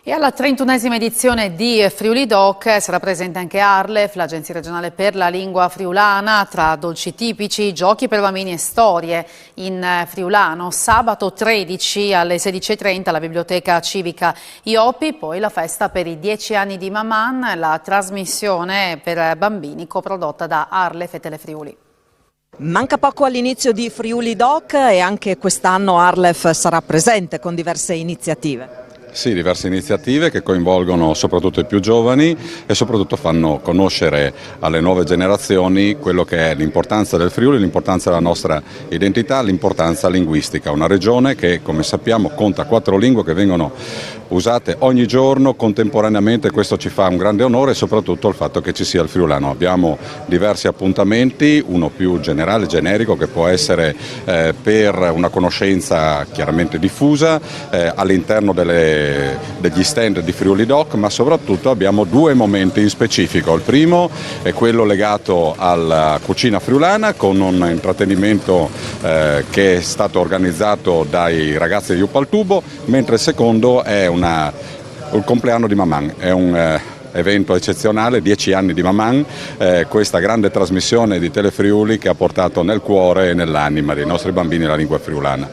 E alla 31esima edizione di Friuli Doc sarà presente anche Arlef, l'Agenzia regionale per la lingua friulana, tra dolci tipici, giochi per bambini e storie in friulano. Sabato 13 alle 16:30 alla Biblioteca Civica Iopi, poi la festa per i 10 anni di Maman, la trasmissione per bambini coprodotta da Arlef e Telefriuli. Manca poco all'inizio di Friuli Doc e anche quest'anno Arlef sarà presente con diverse iniziative. Sì, diverse iniziative che coinvolgono soprattutto i più giovani e soprattutto fanno conoscere alle nuove generazioni quello che è l'importanza del Friuli, l'importanza della nostra identità, l'importanza linguistica. Una regione che, come sappiamo, conta 4 lingue che vengono usate ogni giorno contemporaneamente. Questo ci fa un grande onore e soprattutto il fatto che ci sia il friulano. Abbiamo diversi appuntamenti, uno più generale, generico, che può essere per una conoscenza chiaramente diffusa all'interno degli stand di Friuli Doc, ma soprattutto abbiamo 2 momenti in specifico. Il primo è quello legato alla cucina friulana con un intrattenimento che è stato organizzato dai ragazzi di Upaltubo, mentre il secondo è il compleanno di Maman. È un evento eccezionale, 10 anni di Maman, questa grande trasmissione di Telefriuli che ha portato nel cuore e nell'anima dei nostri bambini la lingua friulana.